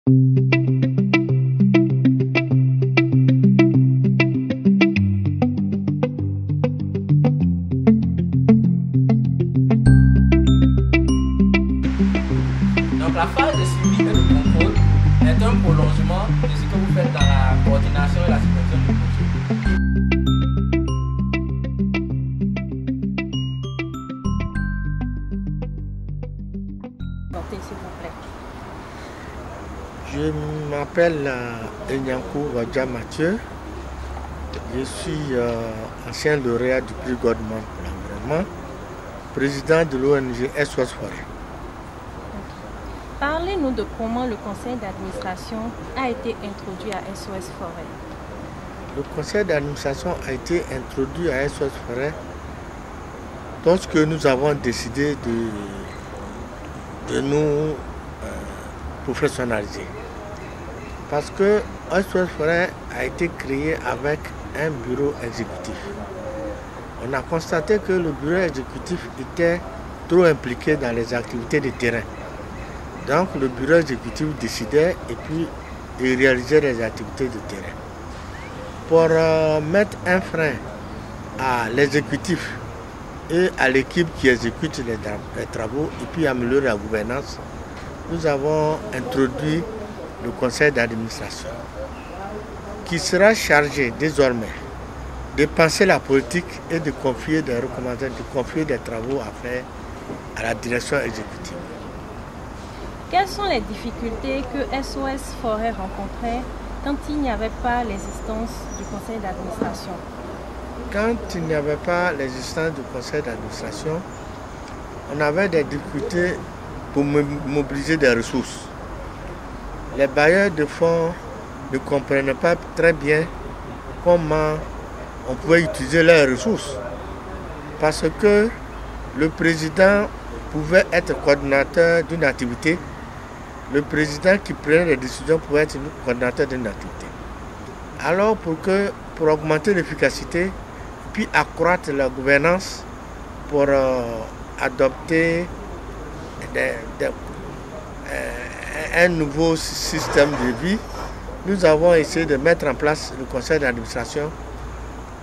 Donc la phase de suivi et de contrôle est un prolongement de ce que vous faites dans la coordination et la supervision du projet. S'il vous plaît. Je m'appelle Enyankou Wadja Mathieu. Je suis ancien lauréat du prix Godman pour l'environnement, président de l'ONG SOS Forêt. Parlez-nous de comment le conseil d'administration a été introduit à SOS Forêt. Le conseil d'administration a été introduit à SOS Forêt lorsque nous avons décidé de nous professionnaliser. Parce que SOS Forêt a été créé avec un bureau exécutif. On a constaté que le bureau exécutif était trop impliqué dans les activités de terrain. Donc le bureau exécutif décidait et puis il réalisait les activités de terrain. Pour mettre un frein à l'exécutif et à l'équipe qui exécute les travaux et puis améliorer la gouvernance, nous avons introduit le conseil d'administration qui sera chargé désormais de penser la politique et de confier des recommandations, de confier des travaux à faire à la direction exécutive. Quelles sont les difficultés que SOS Forêt rencontrait quand il n'y avait pas l'existence du conseil d'administration? Quand il n'y avait pas l'existence du conseil d'administration, on avait des difficultés pour mobiliser des ressources. Les bailleurs de fonds ne comprenaient pas très bien comment on pouvait utiliser leurs ressources. Parce que le président pouvait être coordinateur d'une activité, le président qui prenait les décisions pouvait être coordinateur d'une activité. Alors pour augmenter l'efficacité, puis accroître la gouvernance, pour adopter un nouveau système de vie, nous avons essayé de mettre en place le conseil d'administration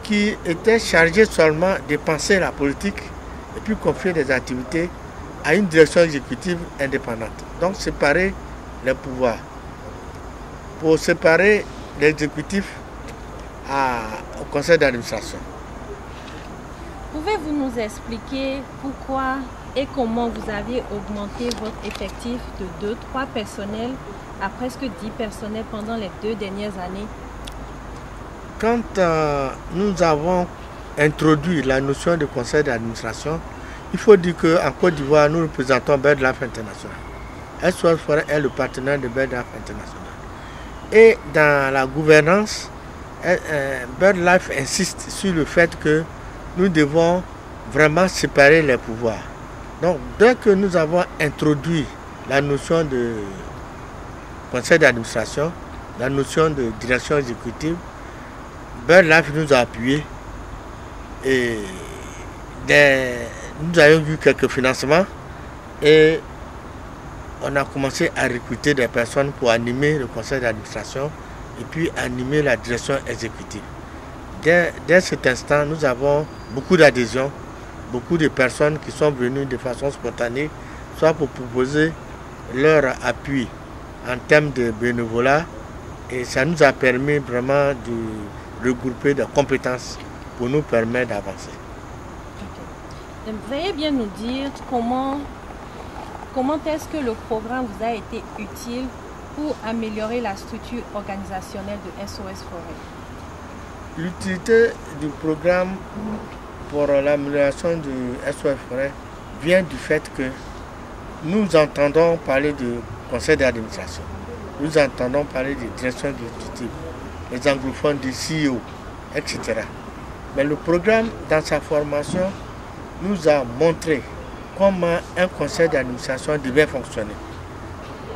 qui était chargé seulement de penser la politique et puis confier des activités à une direction exécutive indépendante. Donc séparer les pouvoirs. Pour séparer l'exécutif au conseil d'administration. Pouvez-vous nous expliquer pourquoi et comment vous aviez augmenté votre effectif de 2-3 personnels à presque 10 personnels pendant les 2 dernières années? Quand nous avons introduit la notion de conseil d'administration, il faut dire qu'en Côte d'Ivoire, nous représentons BirdLife International. SOS Forêt est le partenaire de BirdLife International. Et dans la gouvernance, BirdLife insiste sur le fait que nous devons vraiment séparer les pouvoirs. Donc, dès que nous avons introduit la notion de conseil d'administration, la notion de direction exécutive, BirdLife nous a appuyés et nous avons eu quelques financements et on a commencé à recruter des personnes pour animer le conseil d'administration et puis animer la direction exécutive. Dès cet instant, nous avons beaucoup d'adhésions, beaucoup de personnes qui sont venues de façon spontanée, soit pour proposer leur appui en termes de bénévolat, et ça nous a permis vraiment de regrouper des compétences pour nous permettre d'avancer. Okay. Veuillez bien nous dire comment est-ce que le programme vous a été utile pour améliorer la structure organisationnelle de SOS Forêt? L'utilité du programme pour l'amélioration du SOS Forêt vient du fait que nous entendons parler du conseil d'administration, nous entendons parler de direction exécutive, les anglophones du CEO, etc. Mais le programme, dans sa formation, nous a montré comment un conseil d'administration devait fonctionner.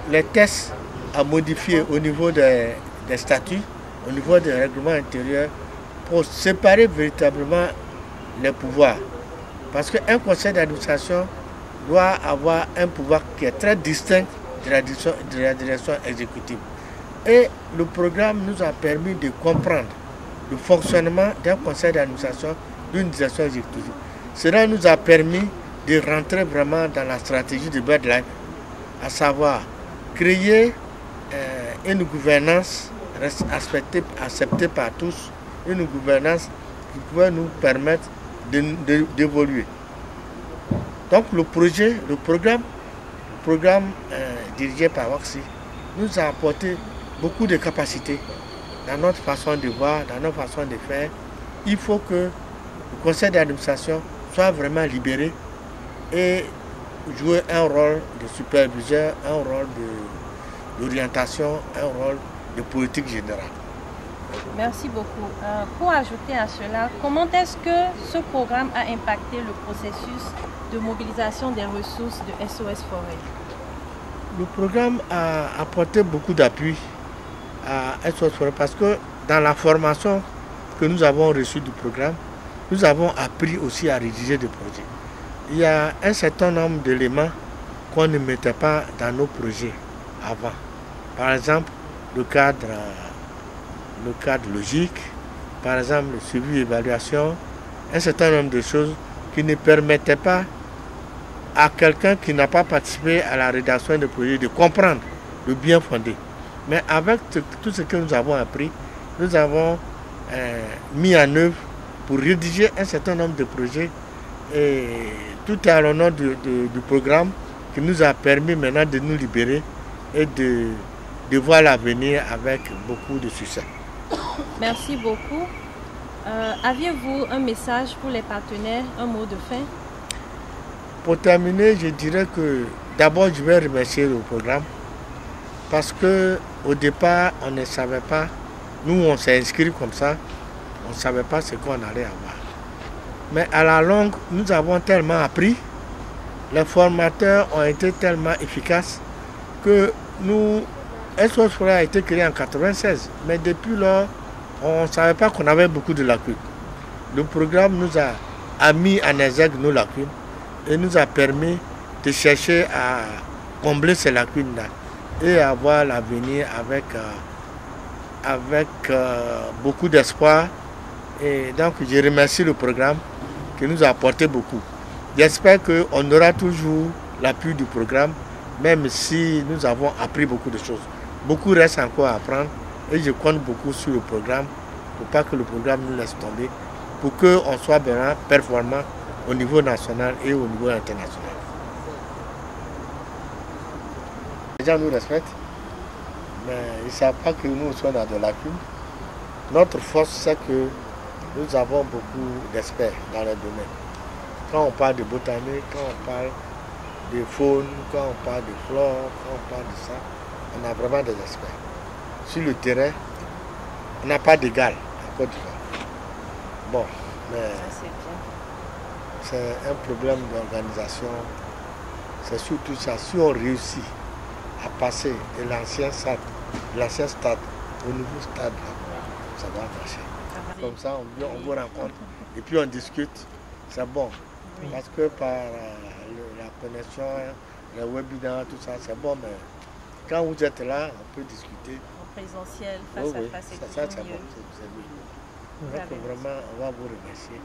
Les tests à modifier au niveau des statuts, au niveau des règlements intérieurs, pour séparer véritablement les pouvoirs. Parce qu'un conseil d'administration doit avoir un pouvoir qui est très distinct de la direction exécutive. Et le programme nous a permis de comprendre le fonctionnement d'un conseil d'administration, d'une direction exécutive. Cela nous a permis de rentrer vraiment dans la stratégie de BirdLife, à savoir créer une gouvernance acceptée par tous, une gouvernance qui pouvait nous permettre d'évoluer. Donc le programme dirigé par WACSI nous a apporté beaucoup de capacités dans notre façon de voir, dans notre façon de faire. Il faut que le conseil d'administration soit vraiment libéré et jouer un rôle de superviseur, un rôle d'orientation, un rôle de politique générale. Merci beaucoup. Pour ajouter à cela, comment est-ce que ce programme a impacté le processus de mobilisation des ressources de SOS Forêt? Le programme a apporté beaucoup d'appui à SOS Forêt parce que dans la formation que nous avons reçue du programme, nous avons appris aussi à rédiger des projets. Il y a un certain nombre d'éléments qu'on ne mettait pas dans nos projets avant. Par exemple, le cadre logique, par exemple le suivi et l'évaluation, un certain nombre de choses qui ne permettaient pas à quelqu'un qui n'a pas participé à la rédaction des projets de comprendre le bien fondé. Mais avec tout ce que nous avons appris, nous avons mis en œuvre pour rédiger un certain nombre de projets et tout est à l'honneur du programme qui nous a permis maintenant de nous libérer et de voir l'avenir avec beaucoup de succès. Merci beaucoup. Aviez-vous un message pour les partenaires, un mot de fin? Pour terminer, je dirais que d'abord je vais remercier le programme parce qu'au départ on ne savait pas, nous on s'est inscrits comme ça, on ne savait pas ce qu'on allait avoir. Mais à la longue, nous avons tellement appris, les formateurs ont été tellement efficaces que SOS Forêt a été créé en 1996, mais depuis lors, on ne savait pas qu'on avait beaucoup de lacunes. Le programme nous a mis en exergue nos lacunes et nous a permis de chercher à combler ces lacunes-là et avoir l'avenir avec beaucoup d'espoir. Et donc, je remercie le programme qui nous a apporté beaucoup. J'espère qu'on aura toujours l'appui du programme, même si nous avons appris beaucoup de choses. Beaucoup reste encore à apprendre et je compte beaucoup sur le programme pour pas que le programme nous laisse tomber, pour qu'on soit vraiment performant au niveau national et au niveau international. Les gens nous respectent, mais ils ne savent pas que nous sommes dans de lacunes. Notre force, c'est que nous avons beaucoup d'experts dans le domaine. Quand on parle de botanique, quand on parle de faune, quand on parle de flore, quand on parle de ça, on a vraiment des experts. Sur le terrain, on n'a pas d'égal en Côte d'Ivoire. Bon, mais c'est un problème d'organisation. C'est surtout ça. Si on réussit à passer de l'ancien stade au nouveau stade, ça va marcher. Comme ça, on vous rencontre et puis on discute. C'est bon. Oui. Parce que par la connexion, les webinaires, tout ça, c'est bon, mais quand vous êtes là, on peut discuter. En présentiel, face à face, c'est mieux. Donc vraiment, on va vous remercier.